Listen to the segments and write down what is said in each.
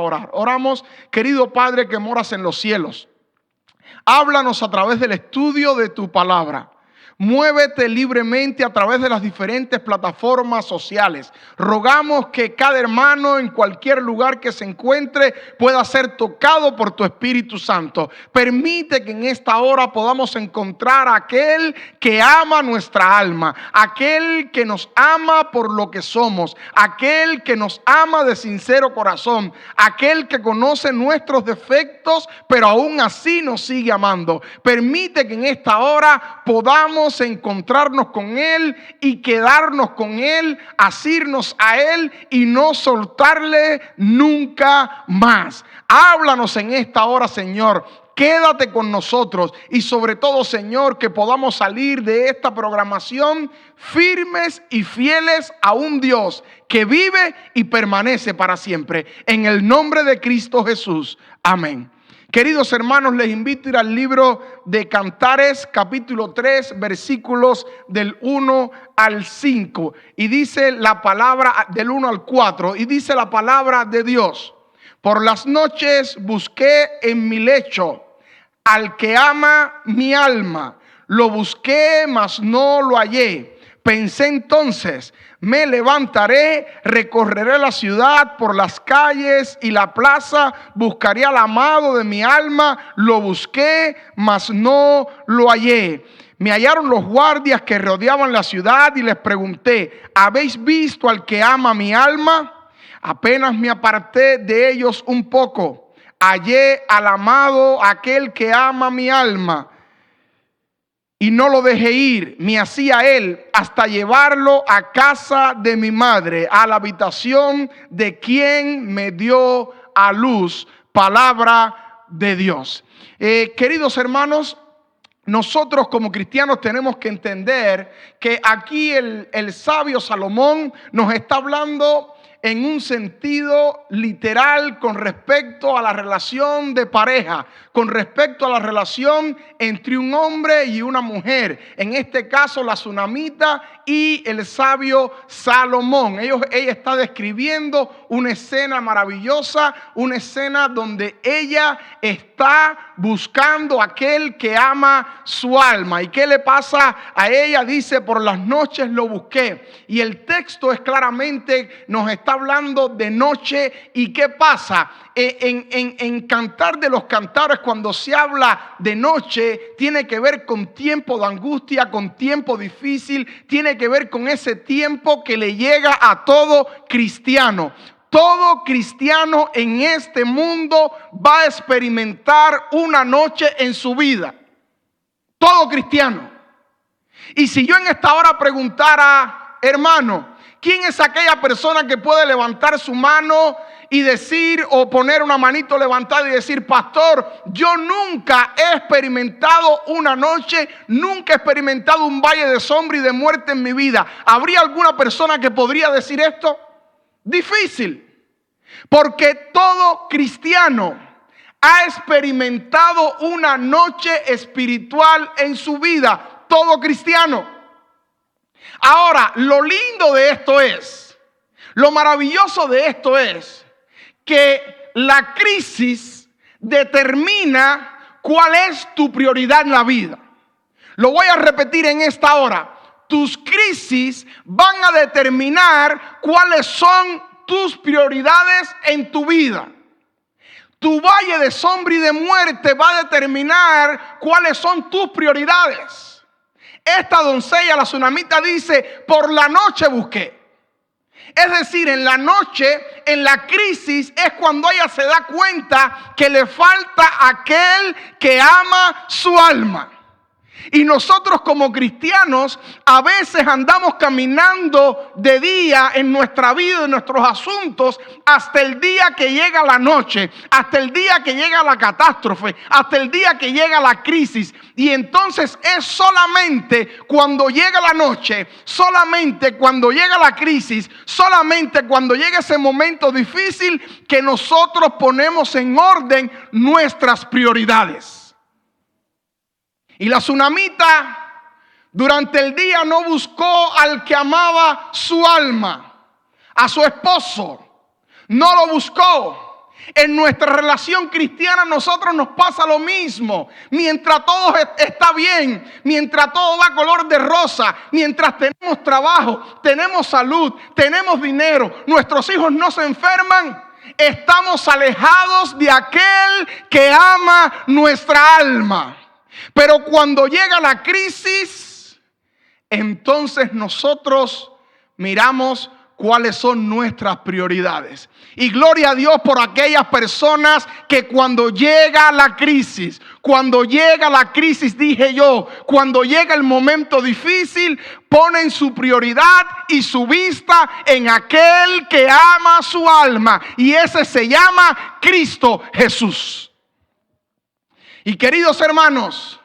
orar. Oramos, querido Padre que moras en los cielos. Háblanos a través del estudio de tu palabra. Muévete libremente a través de las diferentes plataformas sociales. Rogamos que cada hermano en cualquier lugar que se encuentre pueda ser tocado por tu Espíritu Santo. Permite que en esta hora podamos encontrar a aquel que ama nuestra alma, aquel que nos ama por lo que somos, aquel que nos ama de sincero corazón, aquel que conoce nuestros defectos, pero aún así nos sigue amando. Permite que en esta hora podamos encontrarnos con Él y quedarnos con Él, asirnos a Él y no soltarle nunca más. Háblanos en esta hora, Señor. Quédate con nosotros y sobre todo, Señor, que podamos salir de esta programación firmes y fieles a un Dios que vive y permanece para siempre. En el nombre de Cristo Jesús. Amén. Queridos hermanos, les invito a ir al libro de Cantares, capítulo 3, versículos del 1 al 5. Y dice la palabra del 1 al 4. Y dice la palabra de Dios: por las noches busqué en mi lecho al que ama mi alma. Lo busqué, mas no lo hallé. Pensé entonces, me levantaré, recorreré la ciudad por las calles y la plaza, buscaré al amado de mi alma. Lo busqué, mas no lo hallé. Me hallaron los guardias que rodeaban la ciudad y les pregunté: ¿habéis visto al que ama mi alma? Apenas me aparté de ellos un poco, hallé al amado, aquel que ama mi alma. Y no lo dejé ir, me hacía él hasta llevarlo a casa de mi madre, a la habitación de quien me dio a luz. Palabra de Dios. Queridos hermanos, nosotros como cristianos tenemos que entender que aquí el sabio Salomón nos está hablando en un sentido literal con respecto a la relación de pareja, con respecto a la relación entre un hombre y una mujer. En este caso, la tsunamita y el sabio Salomón. Ella está describiendo una escena maravillosa, una escena donde ella está buscando a aquel que ama su alma. ¿Y qué le pasa a ella? Dice: por las noches lo busqué. Y el texto es claramente, nos está hablando de noche. ¿Y qué pasa? En Cantar de los Cantares, cuando se habla de noche, tiene que ver con tiempo de angustia, con tiempo difícil, tiene que ver con ese tiempo que le llega a todo cristiano. Todo cristiano en este mundo va a experimentar una noche en su vida. Todo cristiano. Y si yo en esta hora preguntara: hermano, ¿quién es aquella persona que puede levantar su mano y decir, o poner una manito levantada y decir: pastor, yo nunca he experimentado una noche, nunca he experimentado un valle de sombra y de muerte en mi vida? ¿Habría alguna persona que podría decir esto? Difícil, porque todo cristiano ha experimentado una noche espiritual en su vida. Todo cristiano. Ahora, lo lindo de esto es, lo maravilloso de esto es que la crisis determina cuál es tu prioridad en la vida. Lo voy a repetir en esta hora. Tus crisis van a determinar cuáles son tus prioridades en tu vida. Tu valle de sombra y de muerte va a determinar cuáles son tus prioridades. Esta doncella, la tsunamita, dice: por la noche busqué. Es decir, en la noche, en la crisis, es cuando ella se da cuenta que le falta aquel que ama su alma. Y nosotros como cristianos a veces andamos caminando de día en nuestra vida, en nuestros asuntos, hasta el día que llega la noche, hasta el día que llega la catástrofe, hasta el día que llega la crisis. Y entonces es solamente cuando llega la noche, solamente cuando llega la crisis, solamente cuando llega ese momento difícil que nosotros ponemos en orden nuestras prioridades. Y la tsunamita durante el día no buscó al que amaba su alma, a su esposo. No lo buscó. En nuestra relación cristiana nosotros nos pasa lo mismo. Mientras todo está bien, mientras todo da color de rosa, mientras tenemos trabajo, tenemos salud, tenemos dinero, nuestros hijos no se enferman, estamos alejados de aquel que ama nuestra alma. Pero cuando llega la crisis, entonces nosotros miramos cuáles son nuestras prioridades. Y gloria a Dios por aquellas personas que cuando llega la crisis, dije yo, cuando llega el momento difícil, ponen su prioridad y su vista en aquel que ama su alma. Y ese se llama Cristo Jesús. Y queridos hermanos,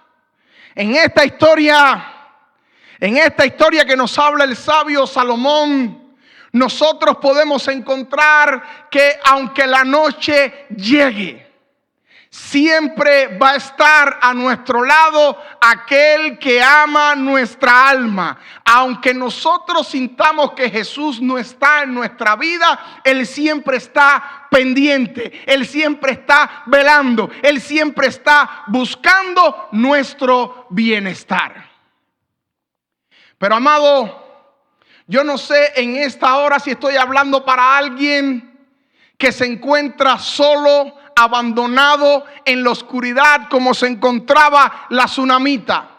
en esta historia que nos habla el sabio Salomón, nosotros podemos encontrar que aunque la noche llegue, siempre va a estar a nuestro lado aquel que ama nuestra alma. Aunque nosotros sintamos que Jesús no está en nuestra vida, Él siempre está pendiente, Él siempre está velando, Él siempre está buscando nuestro bienestar. Pero amado, yo no sé en esta hora si estoy hablando para alguien que se encuentra solo, abandonado en la oscuridad como se encontraba la tsunamita.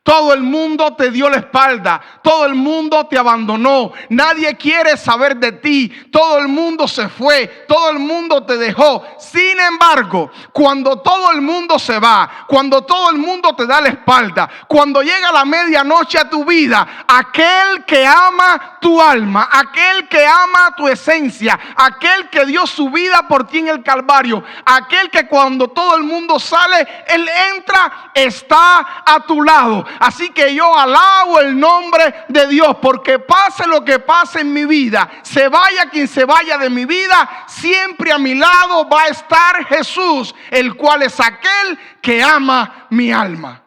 Todo el mundo te dio la espalda, todo el mundo te abandonó, nadie quiere saber de ti, todo el mundo se fue, todo el mundo te dejó. Sin embargo, cuando todo el mundo se va, cuando todo el mundo te da la espalda, cuando llega la medianoche a tu vida, aquel que ama tu alma, aquel que ama tu esencia, aquel que dio su vida por ti en el Calvario, aquel que cuando todo el mundo sale, Él entra, está a tu lado. Así que yo alabo el nombre de Dios, porque pase lo que pase en mi vida, se vaya quien se vaya de mi vida, siempre a mi lado va a estar Jesús, el cual es aquel que ama mi alma.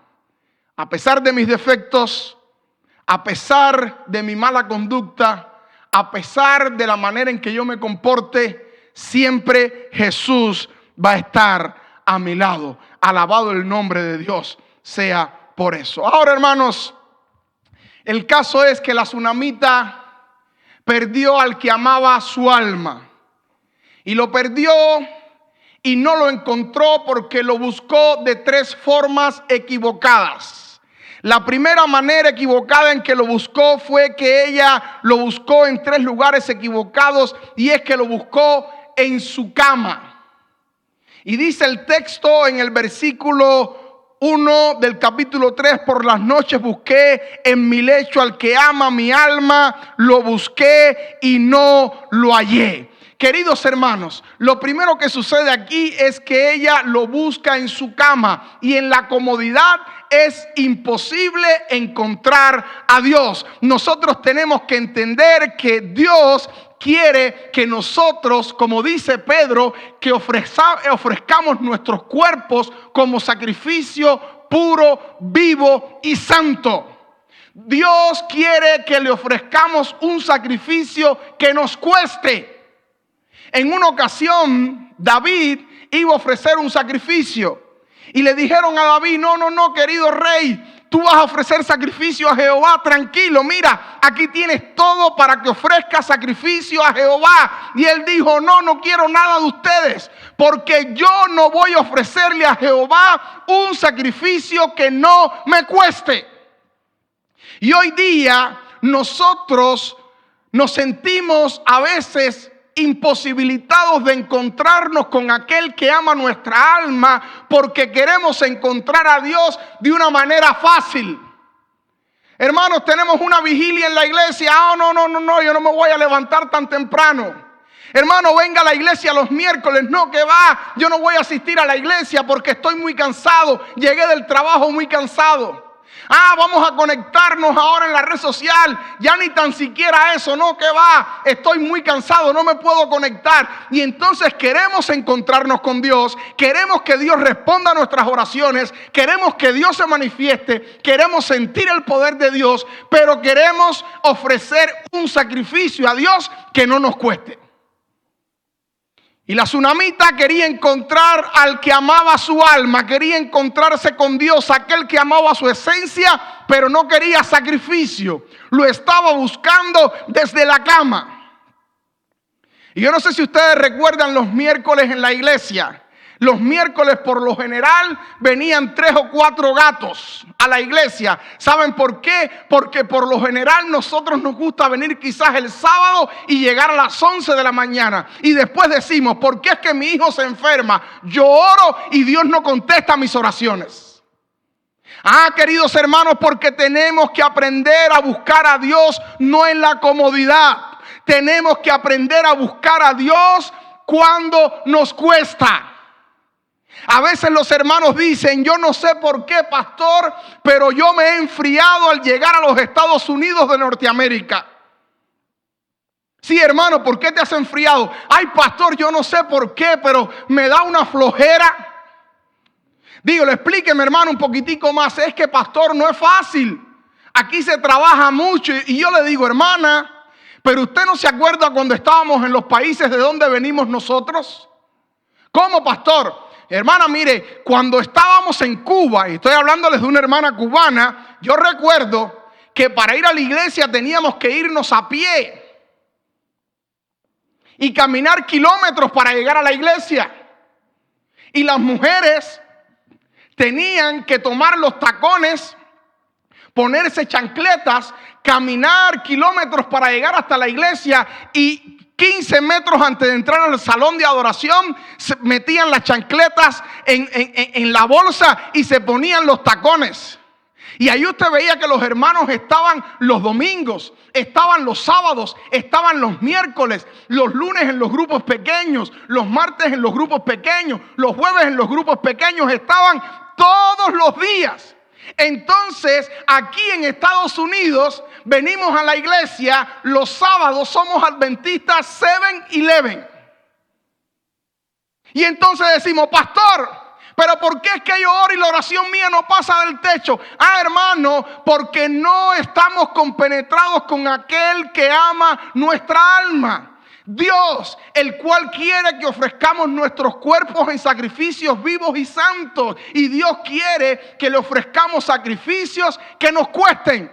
A pesar de mis defectos, a pesar de mi mala conducta, a pesar de la manera en que yo me comporte, siempre Jesús va a estar a mi lado. Alabado el nombre de Dios sea por eso. Ahora, hermanos, el caso es que la tsunamita perdió al que amaba su alma. Y lo perdió y no lo encontró porque lo buscó de tres formas equivocadas. La primera manera equivocada en que lo buscó fue que ella lo buscó en tres lugares equivocados, y es que lo buscó en su cama. Y dice el texto en el versículo 1 del capítulo 3, por las noches busqué en mi lecho al que ama mi alma, lo busqué y no lo hallé. Queridos hermanos, lo primero que sucede aquí es que ella lo busca en su cama, y en la comodidad es imposible encontrar a Dios. Nosotros tenemos que entender que Dios quiere que nosotros, como dice Pedro, que ofrezcamos nuestros cuerpos como sacrificio puro, vivo y santo. Dios quiere que le ofrezcamos un sacrificio que nos cueste. En una ocasión, David iba a ofrecer un sacrificio y le dijeron a David: no, querido rey, tú vas a ofrecer sacrificio a Jehová, tranquilo, mira, aquí tienes todo para que ofrezcas sacrificio a Jehová. Y él dijo: no quiero nada de ustedes, porque yo no voy a ofrecerle a Jehová un sacrificio que no me cueste. Y hoy día nosotros nos sentimos a veces imposibilitados de encontrarnos con aquel que ama nuestra alma, porque queremos encontrar a Dios de una manera fácil. Hermanos, tenemos una vigilia en la iglesia. No, yo no me voy a levantar tan temprano. Hermano, venga a la iglesia los miércoles. No, que va, yo no voy a asistir a la iglesia porque estoy muy cansado, llegué del trabajo muy cansado. Vamos a conectarnos ahora en la red social. Ya ni tan siquiera eso, no, que va, estoy muy cansado, no me puedo conectar. Y entonces queremos encontrarnos con Dios, queremos que Dios responda a nuestras oraciones, queremos que Dios se manifieste, queremos sentir el poder de Dios, pero queremos ofrecer un sacrificio a Dios que no nos cueste. Y la tsunamita quería encontrar al que amaba su alma, quería encontrarse con Dios, aquel que amaba su esencia, pero no quería sacrificio. Lo estaba buscando desde la cama. Y yo no sé si ustedes recuerdan los miércoles en la iglesia. Los miércoles por lo general venían 3 o 4 gatos a la iglesia. ¿Saben por qué? Porque por lo general nosotros nos gusta venir quizás el sábado y llegar a las 11 de la mañana. Y después decimos, ¿por qué es que mi hijo se enferma? Yo oro y Dios no contesta mis oraciones. Queridos hermanos, porque tenemos que aprender a buscar a Dios no en la comodidad. Tenemos que aprender a buscar a Dios cuando nos cuesta. A veces los hermanos dicen, yo no sé por qué, pastor, pero yo me he enfriado al llegar a los Estados Unidos de Norteamérica. Sí, hermano, ¿por qué te has enfriado? Ay, pastor, yo no sé por qué, pero me da una flojera. Dígale, explíqueme, hermano, un poquitico más. Es que, pastor, no es fácil. Aquí se trabaja mucho. Y yo le digo, hermana, pero usted no se acuerda cuando estábamos en los países de donde venimos nosotros. ¿Cómo, pastor? Hermana, mire, cuando estábamos en Cuba, y estoy hablándoles de una hermana cubana, yo recuerdo que para ir a la iglesia teníamos que irnos a pie y caminar kilómetros para llegar a la iglesia. Y las mujeres tenían que tomar los tacones, ponerse chancletas, caminar kilómetros para llegar hasta la iglesia y 15 metros antes de entrar al salón de adoración, se metían las chancletas en la bolsa y se ponían los tacones. Y ahí usted veía que los hermanos estaban los domingos, estaban los sábados, estaban los miércoles, los lunes en los grupos pequeños, los martes en los grupos pequeños, los jueves en los grupos pequeños, estaban todos los días. Entonces, aquí en Estados Unidos, venimos a la iglesia los sábados, somos adventistas 7-11. Y entonces decimos, pastor, pero ¿por qué es que yo oro y la oración mía no pasa del techo? Hermano, porque no estamos compenetrados con aquel que ama nuestra alma. Dios, el cual quiere que ofrezcamos nuestros cuerpos en sacrificios vivos y santos. Y Dios quiere que le ofrezcamos sacrificios que nos cuesten.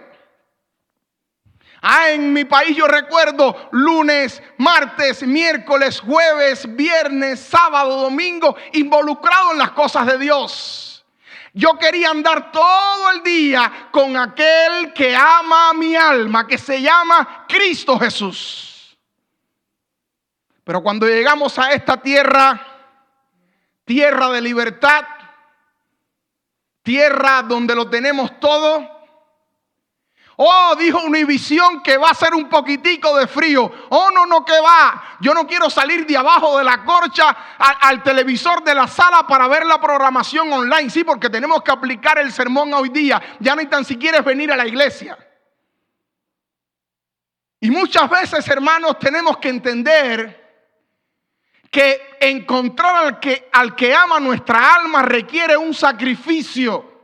En mi país yo recuerdo lunes, martes, miércoles, jueves, viernes, sábado, domingo, involucrado en las cosas de Dios. Yo quería andar todo el día con aquel que ama mi alma, que se llama Cristo Jesús. Pero cuando llegamos a esta tierra, tierra de libertad, tierra donde lo tenemos todo, dijo Univisión que va a ser un poquitico de frío. No, que va. Yo no quiero salir de abajo de la corcha al televisor de la sala para ver la programación online. Sí, porque tenemos que aplicar el sermón hoy día. Ya no hay tan siquiera venir a la iglesia. Y muchas veces, hermanos, tenemos que entender que encontrar al que ama nuestra alma requiere un sacrificio.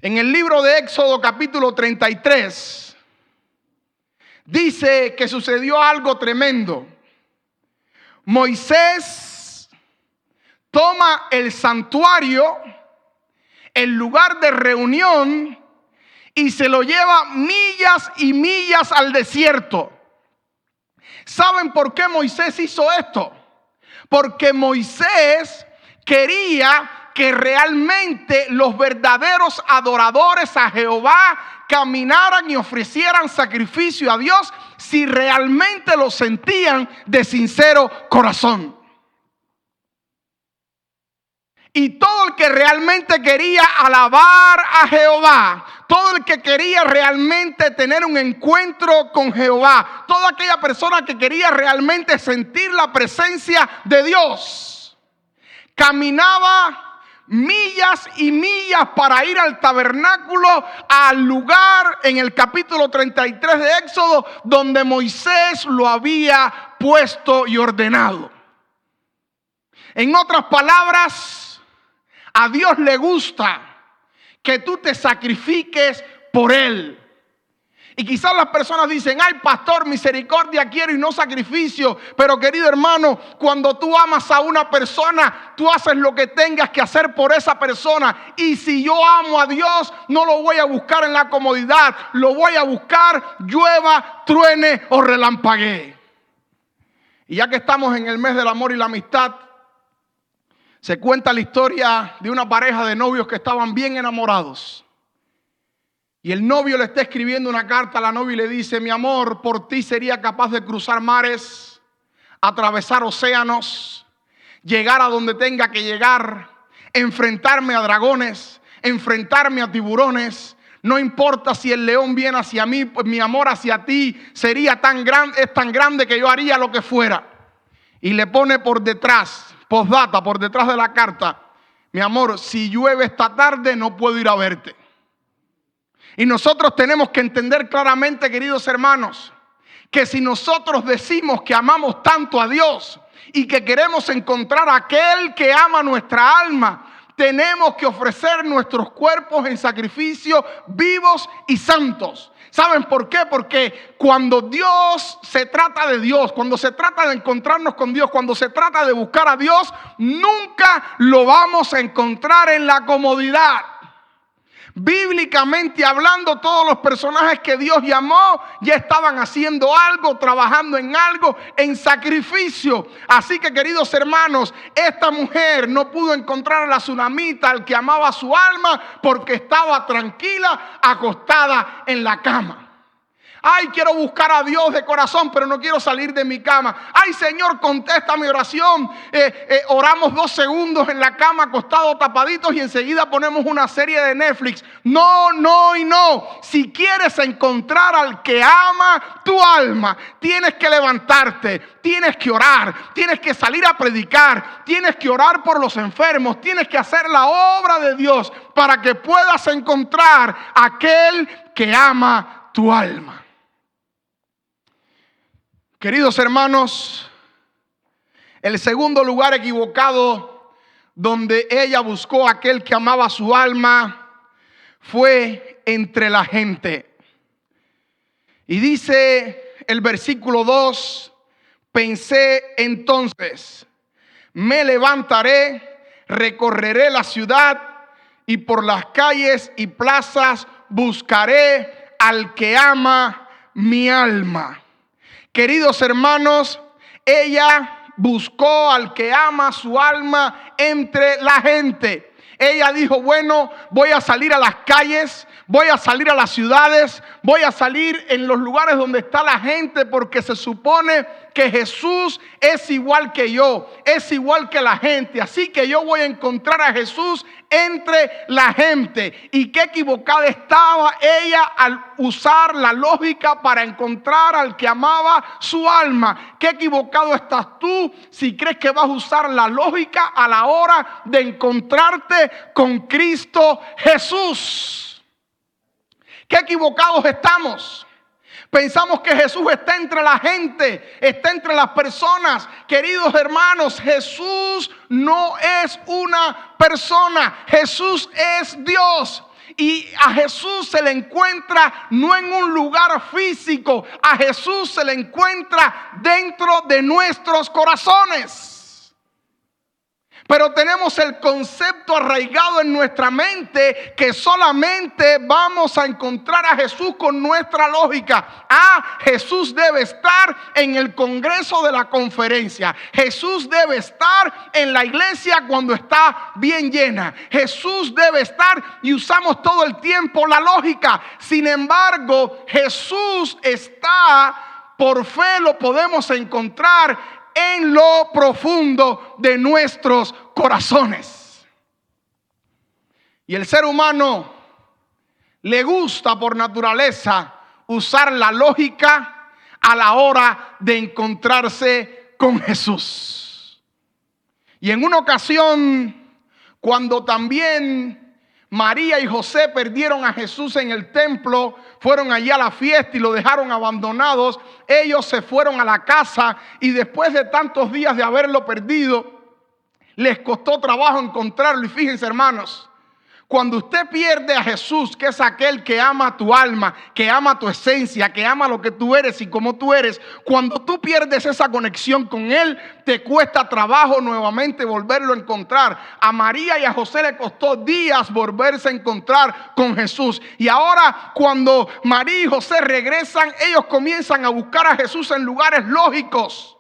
En el libro de Éxodo capítulo 33 dice que sucedió algo tremendo. Moisés toma el santuario, el lugar de reunión, y se lo lleva millas y millas al desierto. ¿Saben por qué Moisés hizo esto? Porque Moisés quería que realmente los verdaderos adoradores a Jehová caminaran y ofrecieran sacrificio a Dios si realmente lo sentían de sincero corazón. Y todo el que realmente quería alabar a Jehová, todo el que quería realmente tener un encuentro con Jehová, toda aquella persona que quería realmente sentir la presencia de Dios, caminaba millas y millas para ir al tabernáculo, al lugar en el capítulo 33 de Éxodo donde Moisés lo había puesto y ordenado. En otras palabras, a Dios le gusta que tú te sacrifiques por Él. Y quizás las personas dicen, ay pastor, misericordia quiero y no sacrificio. Pero querido hermano, cuando tú amas a una persona, tú haces lo que tengas que hacer por esa persona. Y si yo amo a Dios, no lo voy a buscar en la comodidad, lo voy a buscar llueva, truene o relampaguee. Y ya que estamos en el mes del amor y la amistad, se cuenta la historia de una pareja de novios que estaban bien enamorados. Y el novio le está escribiendo una carta a la novia y le dice, mi amor, por ti sería capaz de cruzar mares, atravesar océanos, llegar a donde tenga que llegar, enfrentarme a dragones, enfrentarme a tiburones. No importa si el león viene hacia mí, pues mi amor hacia ti sería tan grande, es tan grande que yo haría lo que fuera. Y le pone por detrás, postdata, por detrás de la carta, mi amor, si llueve esta tarde no puedo ir a verte. Y nosotros tenemos que entender claramente, queridos hermanos, que si nosotros decimos que amamos tanto a Dios y que queremos encontrar a aquel que ama nuestra alma, tenemos que ofrecer nuestros cuerpos en sacrificio vivos y santos. ¿Saben por qué? Porque cuando Dios se trata de Dios, cuando se trata de encontrarnos con Dios, cuando se trata de buscar a Dios, nunca lo vamos a encontrar en la comodidad. Bíblicamente hablando, todos los personajes que Dios llamó ya estaban haciendo algo, trabajando en algo, en sacrificio. Así que, queridos hermanos, esta mujer no pudo encontrar a la tsunamita, al que amaba su alma, porque estaba tranquila, acostada en la cama. Ay, quiero buscar a Dios de corazón, pero no quiero salir de mi cama. Ay, Señor, contesta mi oración. Oramos 2 segundos en la cama, acostados, tapaditos, y enseguida ponemos una serie de Netflix. No, no y no. Si quieres encontrar al que ama tu alma, tienes que levantarte, tienes que orar, tienes que salir a predicar, tienes que orar por los enfermos, tienes que hacer la obra de Dios para que puedas encontrar a aquel que ama tu alma. Queridos hermanos, el segundo lugar equivocado donde ella buscó a aquel que amaba su alma fue entre la gente. Y dice el versículo 2, pensé entonces, me levantaré, recorreré la ciudad y por las calles y plazas buscaré al que ama mi alma. Queridos hermanos, ella buscó al que ama su alma entre la gente. Ella dijo, bueno, voy a salir a las calles, voy a salir a las ciudades, voy a salir en los lugares donde está la gente, porque se supone que Jesús es igual que yo, es igual que la gente. Así que yo voy a encontrar a Jesús entre la gente. Y qué equivocada estaba ella al usar la lógica para encontrar al que amaba su alma. Qué equivocado estás tú si crees que vas a usar la lógica a la hora de encontrarte con Cristo Jesús. Qué equivocados estamos. Pensamos que Jesús está entre la gente, está entre las personas. Queridos hermanos, Jesús no es una persona, Jesús es Dios. Y a Jesús se le encuentra no en un lugar físico, a Jesús se le encuentra dentro de nuestros corazones. Pero tenemos el concepto arraigado en nuestra mente que solamente vamos a encontrar a Jesús con nuestra lógica. Jesús debe estar en el congreso de la conferencia. Jesús debe estar en la iglesia cuando está bien llena. Jesús debe estar, y usamos todo el tiempo la lógica. Sin embargo, Jesús está, por fe lo podemos encontrar en lo profundo de nuestros corazones. Y el ser humano le gusta por naturaleza usar la lógica a la hora de encontrarse con Jesús. Y en una ocasión, cuando también María y José perdieron a Jesús en el templo, fueron allí a la fiesta y lo dejaron abandonados. Ellos se fueron a la casa y después de tantos días de haberlo perdido, les costó trabajo encontrarlo. Y fíjense, hermanos, Cuando usted pierde a Jesús, que es aquel que ama tu alma, que ama tu esencia, que ama lo que tú eres y cómo tú eres, cuando tú pierdes esa conexión con Él, te cuesta trabajo nuevamente volverlo a encontrar. A María y a José le costó días volverse a encontrar con Jesús. Y ahora cuando María y José regresan, ellos comienzan a buscar a Jesús en lugares lógicos.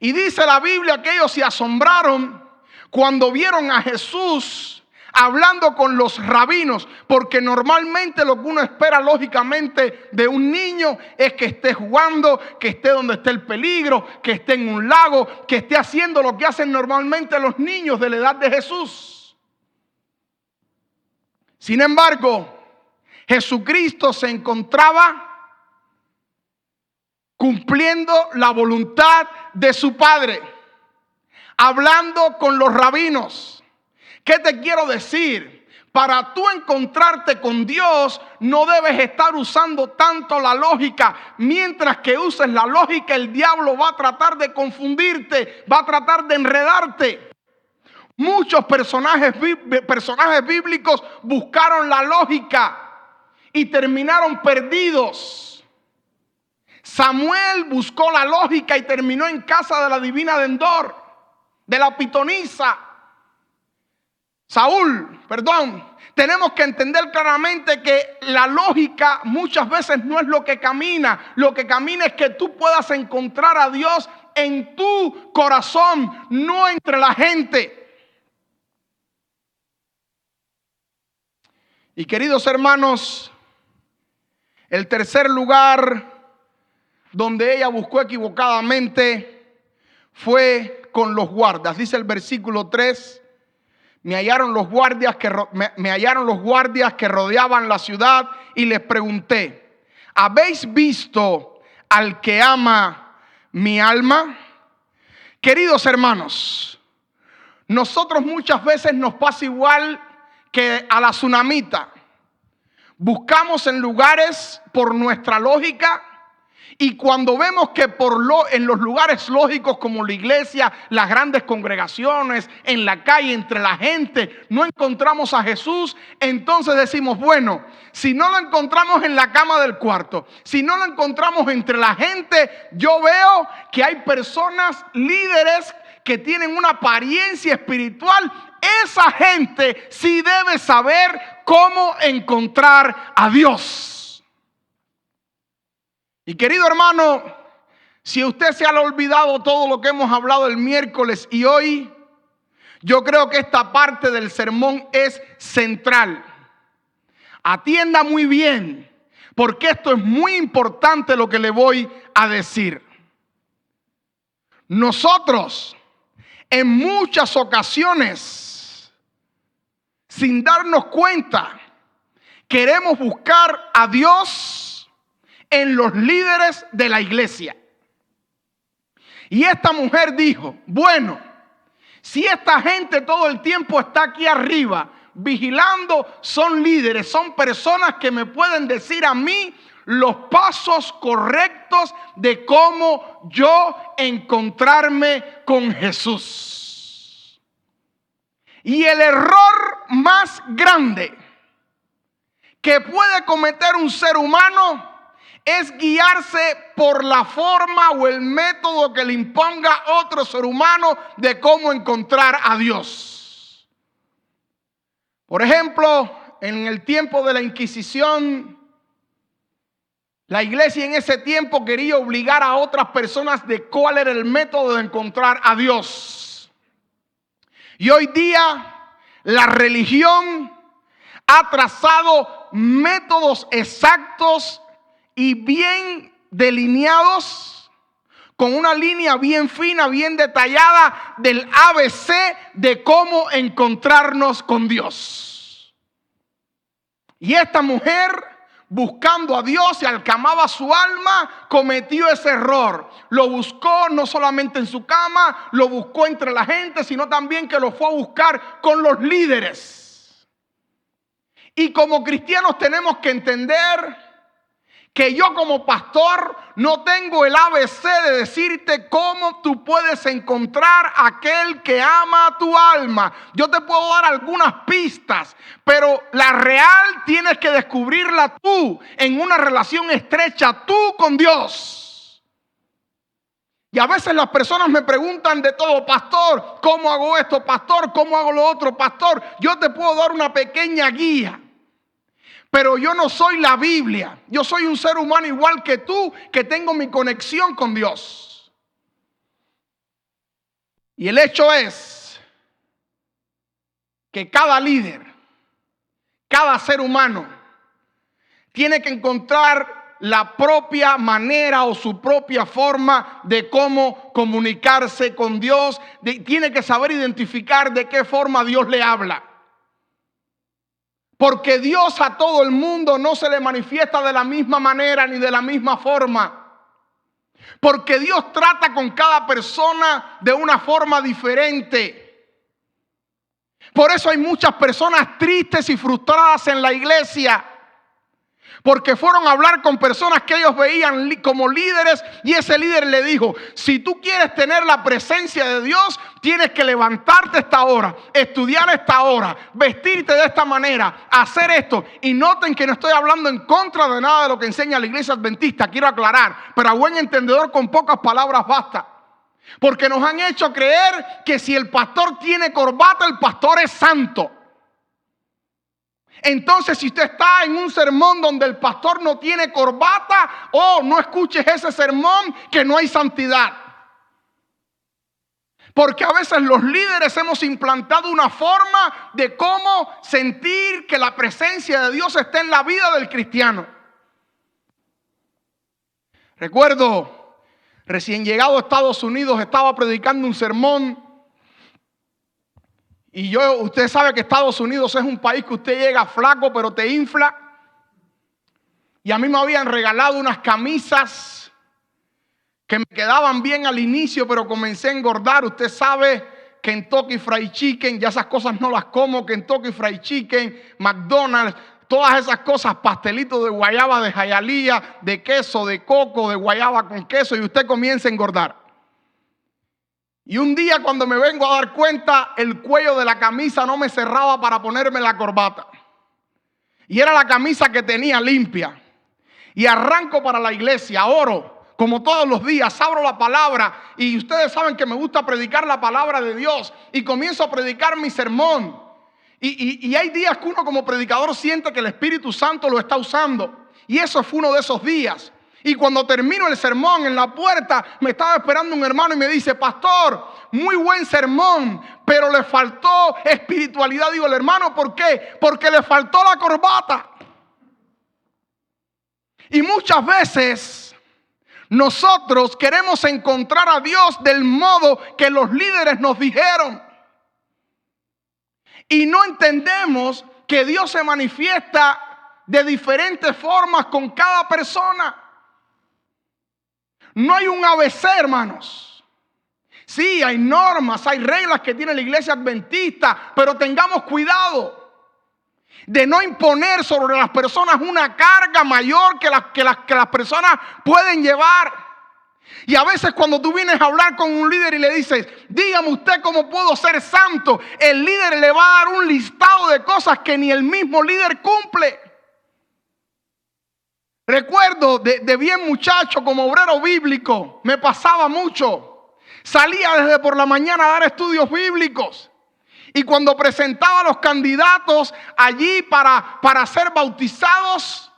Y dice la Biblia que ellos se asombraron cuando vieron a Jesús hablando con los rabinos, porque normalmente lo que uno espera lógicamente de un niño es que esté jugando, que esté donde esté el peligro, que esté en un lago, que esté haciendo lo que hacen normalmente los niños de la edad de Jesús. Sin embargo, Jesucristo se encontraba cumpliendo la voluntad de su Padre, hablando con los rabinos. ¿Qué te quiero decir? Para tú encontrarte con Dios, no debes estar usando tanto la lógica. Mientras que uses la lógica, el diablo va a tratar de confundirte, va a tratar de enredarte. Muchos personajes bíblicos buscaron la lógica y terminaron perdidos. Samuel buscó la lógica y terminó en casa de la divina de Endor, de la pitonisa. Tenemos que entender claramente que la lógica muchas veces no es lo que camina. Lo que camina es que tú puedas encontrar a Dios en tu corazón, no entre la gente. Y queridos hermanos, el tercer lugar donde ella buscó equivocadamente fue con los guardas. Dice el versículo 3. Me hallaron los guardias que rodeaban la ciudad y les pregunté: ¿habéis visto al que ama mi alma? Queridos hermanos, nosotros muchas veces nos pasa igual que a la tsunamita. Buscamos en lugares por nuestra lógica. Y cuando vemos que en los lugares lógicos como la iglesia, las grandes congregaciones, en la calle, entre la gente, no encontramos a Jesús, entonces decimos, bueno, si no lo encontramos en la cama del cuarto, si no lo encontramos entre la gente, yo veo que hay personas, líderes, que tienen una apariencia espiritual. Esa gente sí debe saber cómo encontrar a Dios. Y querido hermano, si usted se ha olvidado todo lo que hemos hablado el miércoles y hoy, yo creo que esta parte del sermón es central. Atienda muy bien, porque esto es muy importante lo que le voy a decir. Nosotros, en muchas ocasiones, sin darnos cuenta, queremos buscar a Dios en los líderes de la iglesia. Y esta mujer dijo, bueno, si esta gente todo el tiempo está aquí arriba vigilando, son líderes, son personas que me pueden decir a mí los pasos correctos de cómo yo encontrarme con Jesús. Y el error más grande que puede cometer un ser humano es guiarse por la forma o el método que le imponga otro ser humano de cómo encontrar a Dios. Por ejemplo, en el tiempo de la Inquisición, la iglesia en ese tiempo quería obligar a otras personas de cuál era el método de encontrar a Dios. Y hoy día la religión ha trazado métodos exactos y bien delineados, con una línea bien fina, bien detallada del ABC de cómo encontrarnos con Dios. Y esta mujer, buscando a Dios y al que amaba su alma, cometió ese error. Lo buscó no solamente en su cama, lo buscó entre la gente, sino también que lo fue a buscar con los líderes. Y como cristianos tenemos que entender que yo como pastor no tengo el ABC de decirte cómo tú puedes encontrar aquel que ama a tu alma. Yo te puedo dar algunas pistas, pero la real tienes que descubrirla tú en una relación estrecha tú con Dios. Y a veces las personas me preguntan de todo: pastor, ¿cómo hago esto? Pastor, ¿cómo hago lo otro? Pastor, yo te puedo dar una pequeña guía. Pero yo no soy la Biblia. Yo soy un ser humano igual que tú, que tengo mi conexión con Dios. Y el hecho es que cada líder, cada ser humano, tiene que encontrar la propia manera o su propia forma de cómo comunicarse con Dios. Tiene que saber identificar de qué forma Dios le habla. Porque Dios a todo el mundo no se le manifiesta de la misma manera ni de la misma forma. Porque Dios trata con cada persona de una forma diferente. Por eso hay muchas personas tristes y frustradas en la iglesia. Porque fueron a hablar con personas que ellos veían como líderes, y ese líder le dijo: si tú quieres tener la presencia de Dios, tienes que levantarte a esta hora, estudiar a esta hora, vestirte de esta manera, hacer esto. Y noten que no estoy hablando en contra de nada de lo que enseña la iglesia adventista, quiero aclarar, pero a buen entendedor con pocas palabras basta. Porque nos han hecho creer que si el pastor tiene corbata, el pastor es santo. Entonces, si usted está en un sermón donde el pastor no tiene corbata, no escuches ese sermón, que no hay santidad. Porque a veces los líderes hemos implantado una forma de cómo sentir que la presencia de Dios está en la vida del cristiano. Recuerdo, recién llegado a Estados Unidos, estaba predicando un sermón. Y usted sabe que Estados Unidos es un país que usted llega flaco pero te infla. Y a mí me habían regalado unas camisas que me quedaban bien al inicio, pero comencé a engordar. Usted sabe, Kentucky Fried Chicken, ya esas cosas no las como. Kentucky Fried Chicken, McDonald's, todas esas cosas, pastelitos de guayaba, de Hialeah, de queso, de coco, de guayaba con queso, y usted comienza a engordar. Y un día, cuando me vengo a dar cuenta, el cuello de la camisa no me cerraba para ponerme la corbata. Y era la camisa que tenía limpia. Y arranco para la iglesia, oro, como todos los días, abro la palabra. Y ustedes saben que me gusta predicar la palabra de Dios. Y comienzo a predicar mi sermón. Y hay días que uno como predicador siente que el Espíritu Santo lo está usando. Y eso fue uno de esos días. Y cuando termino el sermón, en la puerta me estaba esperando un hermano y me dice: pastor, muy buen sermón, pero le faltó espiritualidad. Digo: el hermano, ¿por qué? Porque le faltó la corbata. Y muchas veces nosotros queremos encontrar a Dios del modo que los líderes nos dijeron. Y no entendemos que Dios se manifiesta de diferentes formas con cada persona. No hay un ABC, hermanos. Sí, hay normas, hay reglas que tiene la iglesia adventista, pero tengamos cuidado de no imponer sobre las personas una carga mayor que las personas pueden llevar. Y a veces cuando tú vienes a hablar con un líder y le dices: dígame usted cómo puedo ser santo, el líder le va a dar un listado de cosas que ni el mismo líder cumple. Recuerdo de bien muchacho, como obrero bíblico, me pasaba mucho. Salía desde por la mañana a dar estudios bíblicos. Y cuando presentaba a los candidatos allí para ser bautizados,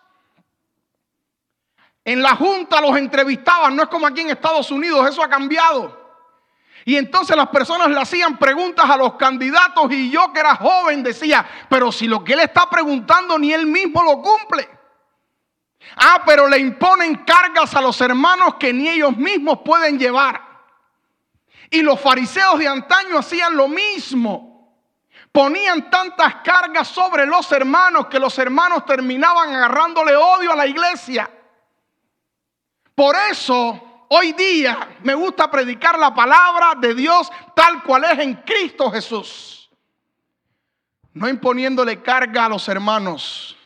en la junta los entrevistaban. No es como aquí en Estados Unidos, eso ha cambiado. Y entonces las personas le hacían preguntas a los candidatos, y yo, que era joven, decía: pero si lo que él está preguntando ni él mismo lo cumple. Pero le imponen cargas a los hermanos que ni ellos mismos pueden llevar. Y los fariseos de antaño hacían lo mismo. Ponían tantas cargas sobre los hermanos que los hermanos terminaban agarrándole odio a la iglesia. Por eso, hoy día me gusta predicar la palabra de Dios tal cual es en Cristo Jesús. No imponiéndole carga a los hermanos.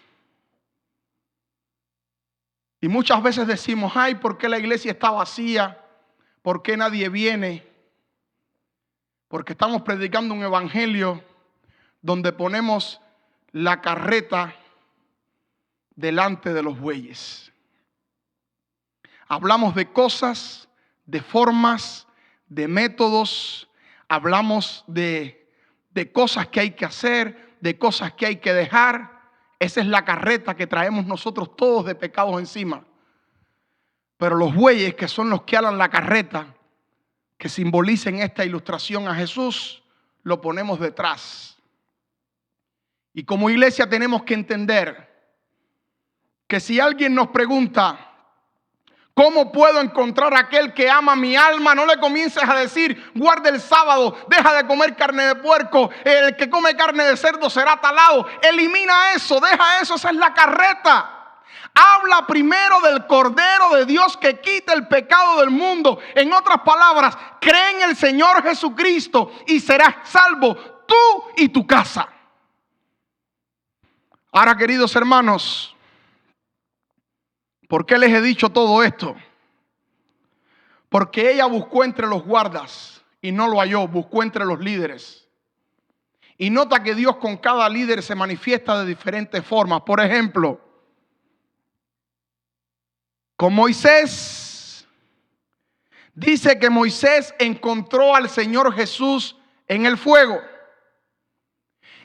Y muchas veces decimos, ay, ¿por qué la iglesia está vacía? ¿Por qué nadie viene? Porque estamos predicando un evangelio donde ponemos la carreta delante de los bueyes. Hablamos de cosas, de formas, de métodos. Hablamos de cosas que hay que hacer, de cosas que hay que dejar. Esa es la carreta que traemos nosotros todos de pecados encima. Pero los bueyes, que son los que alan la carreta, que simbolicen esta ilustración a Jesús, lo ponemos detrás. Y como iglesia tenemos que entender que si alguien nos pregunta, ¿cómo puedo encontrar a aquel que ama mi alma? No le comiences a decir, guarda el sábado, deja de comer carne de puerco, el que come carne de cerdo será talado. Elimina eso, deja eso, esa es la carreta. Habla primero del Cordero de Dios que quita el pecado del mundo. En otras palabras, cree en el Señor Jesucristo y serás salvo tú y tu casa. Ahora, queridos hermanos, ¿por qué les he dicho todo esto? Porque ella buscó entre los guardas y no lo halló, buscó entre los líderes. Y nota que Dios con cada líder se manifiesta de diferentes formas. Por ejemplo, con Moisés, dice que Moisés encontró al Señor Jesús en el fuego.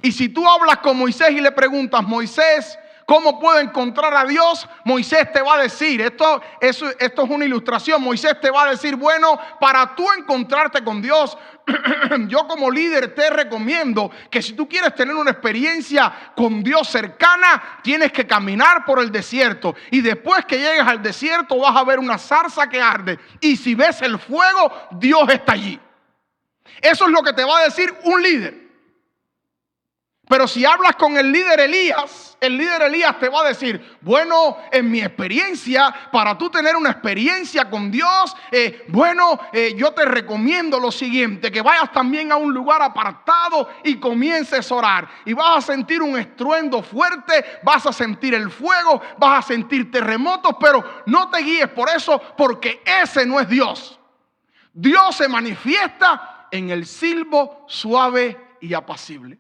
Y si tú hablas con Moisés y le preguntas, Moisés, ¿cómo puedo encontrar a Dios? Moisés te va a decir, esto es una ilustración. Moisés te va a decir, bueno, para tú encontrarte con Dios, yo como líder te recomiendo que si tú quieres tener una experiencia con Dios cercana, tienes que caminar por el desierto. Y después que llegues al desierto vas a ver una zarza que arde. Y si ves el fuego, Dios está allí. Eso es lo que te va a decir un líder. Pero si hablas con el líder Elías te va a decir, bueno, en mi experiencia, para tú tener una experiencia con Dios, yo te recomiendo lo siguiente, que vayas también a un lugar apartado y comiences a orar. Y vas a sentir un estruendo fuerte, vas a sentir el fuego, vas a sentir terremotos, pero no te guíes por eso, porque ese no es Dios. Dios se manifiesta en el silbo suave y apacible.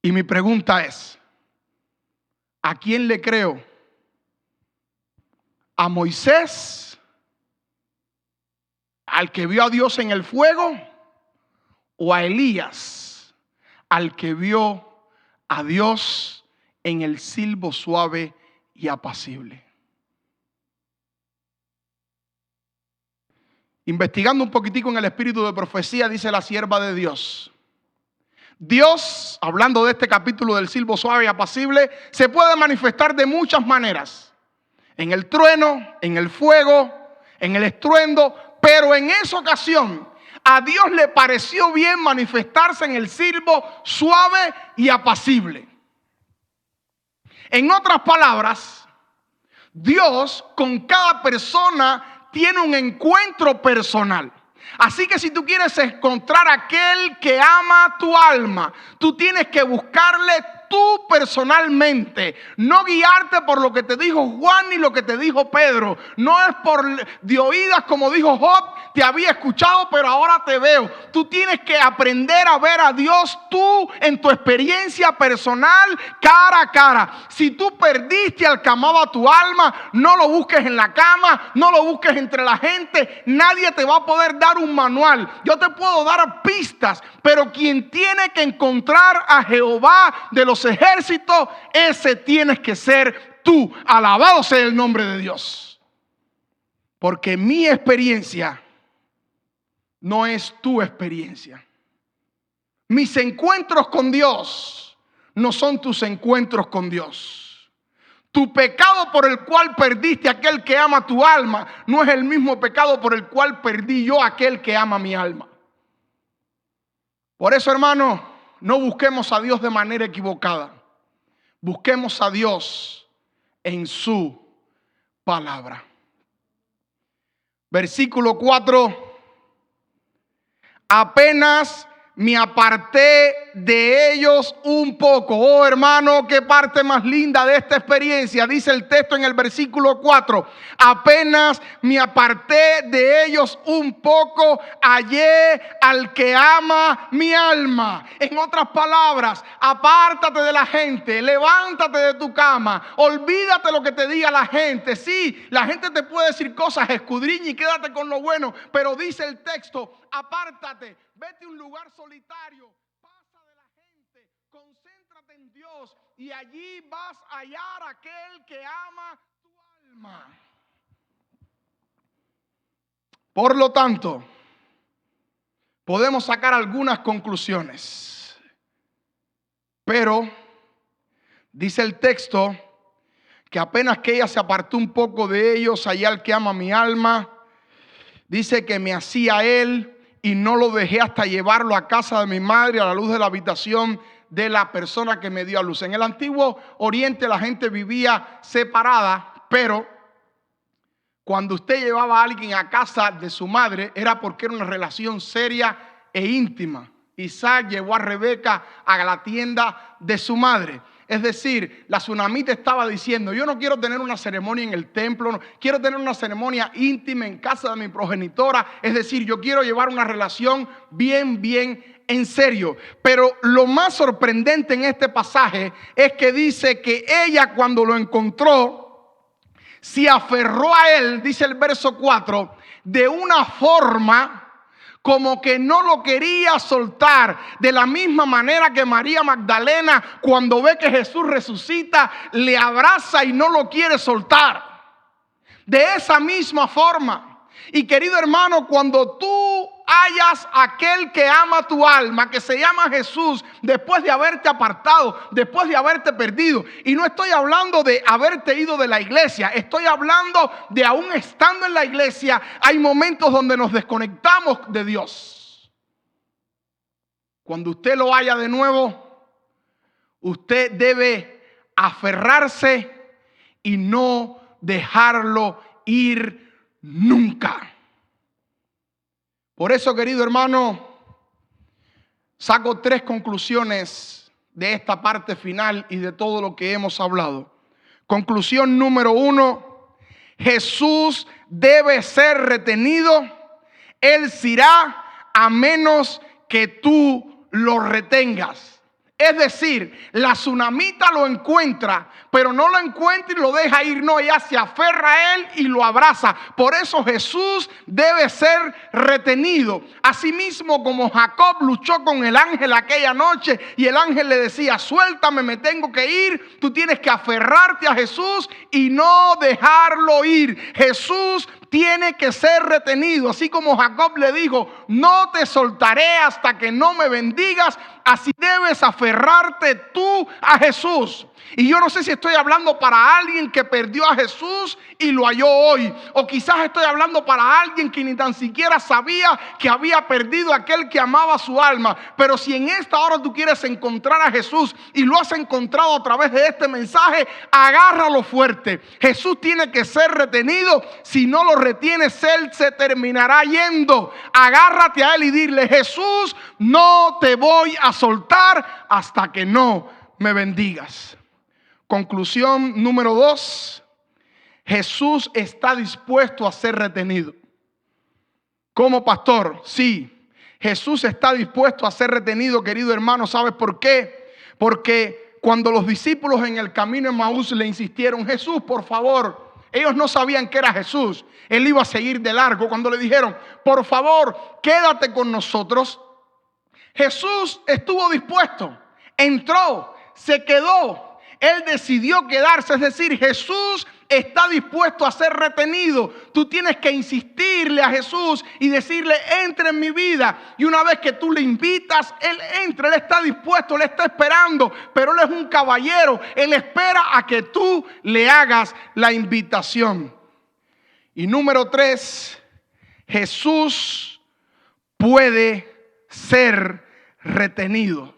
Y mi pregunta es, ¿a quién le creo? ¿A Moisés, al que vio a Dios en el fuego? ¿O a Elías, al que vio a Dios en el silbo suave y apacible? Investigando un poquitico en el espíritu de profecía, dice la sierva de Dios, Dios, hablando de este capítulo del silbo suave y apacible, se puede manifestar de muchas maneras. En el trueno, en el fuego, en el estruendo. Pero en esa ocasión, a Dios le pareció bien manifestarse en el silbo suave y apacible. En otras palabras, Dios con cada persona tiene un encuentro personal. Así que si tú quieres encontrar a aquel que ama tu alma, tú tienes que buscarle tú personalmente. No guiarte por lo que te dijo Juan ni lo que te dijo Pedro. No es por de oídas como dijo Job, te había escuchado pero ahora te veo. Tú tienes que aprender a ver a Dios tú en tu experiencia personal, cara a cara. Si tú perdiste al que amaba tu alma, no lo busques en la cama, no lo busques entre la gente. Nadie te va a poder dar un manual. Yo te puedo dar pistas, pero quien tiene que encontrar a Jehová de los ejércitos, ese tienes que ser tú. Alabado sea el nombre de Dios. Porque mi experiencia no es tu experiencia. Mis encuentros con Dios no son tus encuentros con Dios. Tu pecado por el cual perdiste a aquel que ama tu alma no es el mismo pecado por el cual perdí yo a aquel que ama mi alma. Por eso, hermano, no busquemos a Dios de manera equivocada. Busquemos a Dios en su palabra. Versículo 4. Apenas me aparté de ellos un poco. Oh, hermano, qué parte más linda de esta experiencia. Dice el texto en el versículo 4. Apenas me aparté de ellos un poco, hallé al que ama mi alma. En otras palabras, apártate de la gente, levántate de tu cama, olvídate lo que te diga la gente. Sí, la gente te puede decir cosas, escudriña y quédate con lo bueno, pero dice el texto, apártate. Vete a un lugar solitario, pasa de la gente, concéntrate en Dios y allí vas a hallar a aquel que ama tu alma. Por lo tanto, podemos sacar algunas conclusiones, pero dice el texto que apenas que ella se apartó un poco de ellos, allá al que ama mi alma, dice que me hacía él y no lo dejé hasta llevarlo a casa de mi madre, a la luz de la habitación de la persona que me dio a luz. En el antiguo Oriente la gente vivía separada, pero cuando usted llevaba a alguien a casa de su madre era porque era una relación seria e íntima. Isaac llevó a Rebeca a la tienda de su madre. Es decir, la tsunamita estaba diciendo, yo no quiero tener una ceremonia en el templo, no, quiero tener una ceremonia íntima en casa de mi progenitora. Es decir, yo quiero llevar una relación bien en serio. Pero lo más sorprendente en este pasaje es que dice que ella cuando lo encontró, se aferró a él, dice el verso 4, de una forma como que no lo quería soltar. De la misma manera que María Magdalena, cuando ve que Jesús resucita, le abraza y no lo quiere soltar. De esa misma forma. Y querido hermano, cuando tú hallas a aquel que ama tu alma, que se llama Jesús, después de haberte apartado, después de haberte perdido, y no estoy hablando de haberte ido de la iglesia, estoy hablando de aún estando en la iglesia, hay momentos donde nos desconectamos de Dios. Cuando usted lo haya de nuevo, usted debe aferrarse y no dejarlo ir nunca. Por eso, querido hermano, saco 3 conclusiones de esta parte final y de todo lo que hemos hablado. Conclusión número 1, Jesús debe ser retenido. Él se irá a menos que tú lo retengas. Es decir, la tsunamita lo encuentra, pero no lo encuentra y lo deja ir. No, ella se aferra a él y lo abraza. Por eso Jesús debe ser retenido. Asimismo, como Jacob luchó con el ángel aquella noche y el ángel le decía, suéltame, me tengo que ir. Tú tienes que aferrarte a Jesús y no dejarlo ir. Jesús tiene que ser retenido. Así como Jacob le dijo, no te soltaré hasta que no me bendigas. Así debes aferrarte tú a Jesús. Y yo no sé si estoy hablando para alguien que perdió a Jesús y lo halló hoy. O quizás estoy hablando para alguien que ni tan siquiera sabía que había perdido a aquel que amaba su alma. Pero si en esta hora tú quieres encontrar a Jesús y lo has encontrado a través de este mensaje, agárralo fuerte. Jesús tiene que ser retenido. Si no lo retienes, Él se terminará yendo. Agárrate a Él y dile, Jesús, no te voy a soltar hasta que no me bendigas. Conclusión número 2, Jesús está dispuesto a ser retenido. Como pastor, sí, Jesús está dispuesto a ser retenido, querido hermano. ¿Sabes por qué? Porque cuando los discípulos en el camino de Emaús le insistieron, Jesús, por favor, ellos no sabían que era Jesús. Él iba a seguir de largo. Cuando le dijeron, por favor, quédate con nosotros, Jesús estuvo dispuesto, entró, se quedó. Él decidió quedarse, es decir, Jesús está dispuesto a ser retenido. Tú tienes que insistirle a Jesús y decirle, entra en mi vida. Y una vez que tú le invitas, Él entra, Él está dispuesto, Él está esperando. Pero Él es un caballero, Él espera a que tú le hagas la invitación. Y número 3, Jesús puede ser retenido.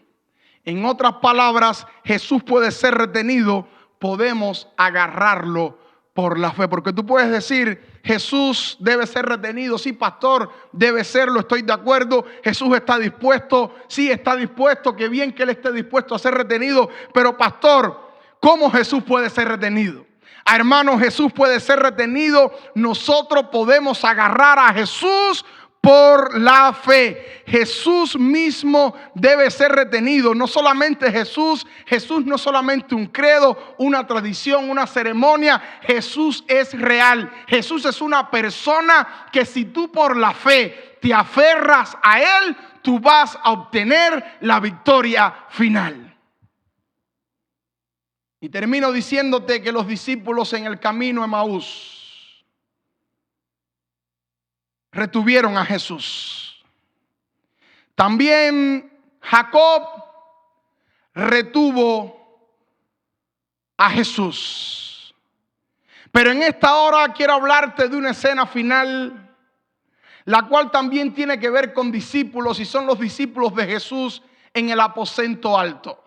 En otras palabras, Jesús puede ser retenido, podemos agarrarlo por la fe. Porque tú puedes decir, Jesús debe ser retenido. Sí, pastor, debe serlo, estoy de acuerdo. Jesús está dispuesto. Sí, está dispuesto. Qué bien que Él esté dispuesto a ser retenido. Pero pastor, ¿cómo Jesús puede ser retenido? Hermano, Jesús puede ser retenido. Nosotros podemos agarrar a Jesús por la fe. Jesús mismo debe ser retenido. No solamente Jesús no es solamente un credo, una tradición, una ceremonia. Jesús es real. Jesús es una persona que si tú por la fe te aferras a Él, tú vas a obtener la victoria final. Y termino diciéndote que los discípulos en el camino a Emaús retuvieron a Jesús. También Jacob retuvo a Jesús. Pero en esta hora quiero hablarte de una escena final, la cual también tiene que ver con discípulos, y son los discípulos de Jesús en el aposento alto.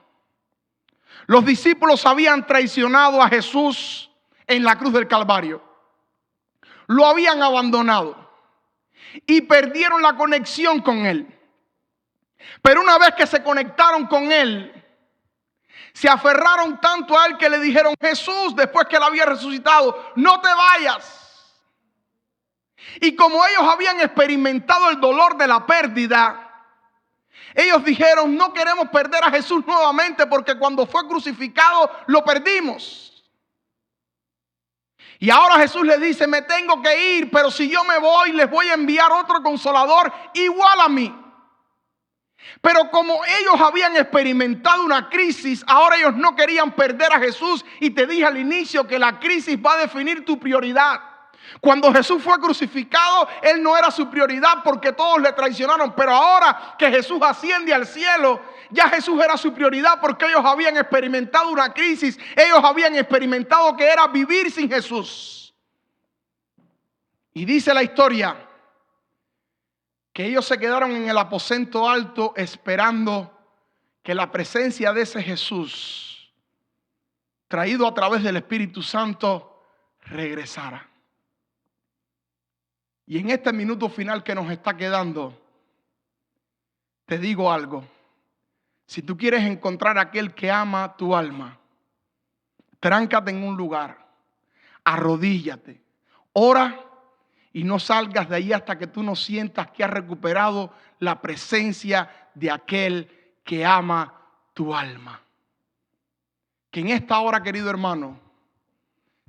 Los discípulos habían traicionado a Jesús en la cruz del Calvario. Lo habían abandonado y perdieron la conexión con Él. Pero una vez que se conectaron con Él, se aferraron tanto a Él que le dijeron: Jesús, después que Él había resucitado, no te vayas. Y como ellos habían experimentado el dolor de la pérdida, ellos dijeron: no queremos perder a Jesús nuevamente, porque cuando fue crucificado lo perdimos. Y ahora Jesús les dice: me tengo que ir, pero si yo me voy, les voy a enviar otro consolador igual a mí. Pero como ellos habían experimentado una crisis, ahora ellos no querían perder a Jesús. Y te dije al inicio que la crisis va a definir tu prioridad. Cuando Jesús fue crucificado, Él no era su prioridad porque todos le traicionaron. Pero ahora que Jesús asciende al cielo, ya Jesús era su prioridad, porque ellos habían experimentado una crisis. Ellos habían experimentado que era vivir sin Jesús. Y dice la historia que ellos se quedaron en el aposento alto esperando que la presencia de ese Jesús, traído a través del Espíritu Santo, regresara. Y en este minuto final que nos está quedando, te digo algo. Si tú quieres encontrar a aquel que ama tu alma, tráncate en un lugar, arrodíllate, ora y no salgas de ahí hasta que tú no sientas que has recuperado la presencia de aquel que ama tu alma. Que en esta hora, querido hermano,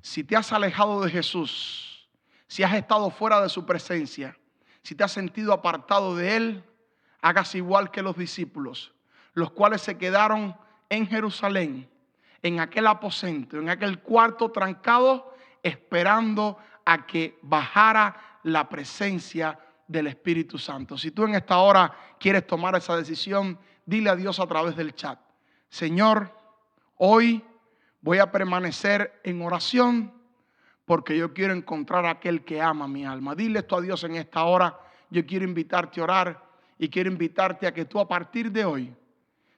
si te has alejado de Jesús, si has estado fuera de su presencia, si te has sentido apartado de Él, hagas igual que los discípulos, los cuales se quedaron en Jerusalén, en aquel aposento, en aquel cuarto trancado, esperando a que bajara la presencia del Espíritu Santo. Si tú en esta hora quieres tomar esa decisión, dile a Dios a través del chat: Señor, hoy voy a permanecer en oración, porque yo quiero encontrar a aquel que ama mi alma. Dile esto a Dios en esta hora. Yo quiero invitarte a orar y quiero invitarte a que tú a partir de hoy,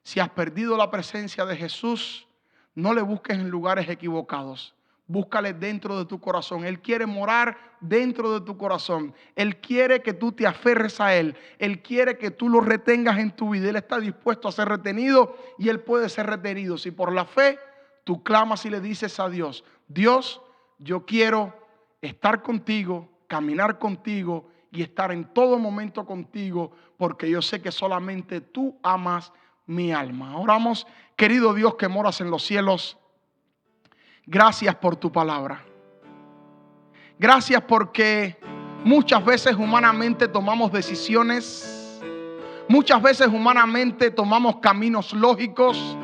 si has perdido la presencia de Jesús, no le busques en lugares equivocados. Búscale dentro de tu corazón. Él quiere morar dentro de tu corazón. Él quiere que tú te aferres a Él. Él quiere que tú lo retengas en tu vida. Él está dispuesto a ser retenido y Él puede ser retenido. Si por la fe tú clamas y le dices a Dios: Dios, yo quiero estar contigo, caminar contigo y estar en todo momento contigo, porque yo sé que solamente tú amas mi alma. Oramos. Querido Dios que moras en los cielos, gracias por tu palabra. Gracias porque muchas veces humanamente tomamos decisiones, muchas veces humanamente tomamos caminos lógicos,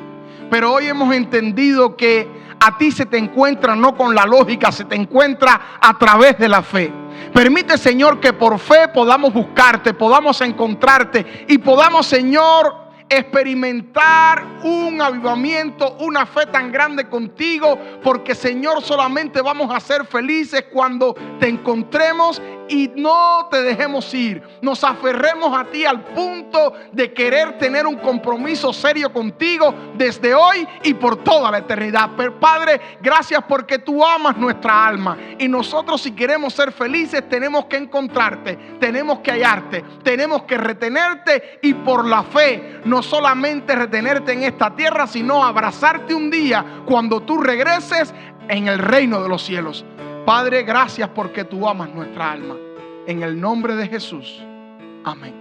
pero hoy hemos entendido que a ti se te encuentra no con la lógica, se te encuentra a través de la fe. Permite, Señor, que por fe podamos buscarte, podamos encontrarte y podamos, Señor, experimentar un avivamiento, una fe tan grande contigo, porque, Señor, solamente vamos a ser felices cuando te encontremos y no te dejemos ir. Nos aferremos a ti al punto de querer tener un compromiso serio contigo desde hoy y por toda la eternidad. Pero Padre, gracias porque tú amas nuestra alma, y nosotros, si queremos ser felices, tenemos que encontrarte, tenemos que hallarte, tenemos que retenerte, y por la fe no solamente retenerte en esta tierra, sino abrazarte un día cuando tú regreses en el reino de los cielos. Padre, gracias porque tú amas nuestra alma. En el nombre de Jesús. Amén.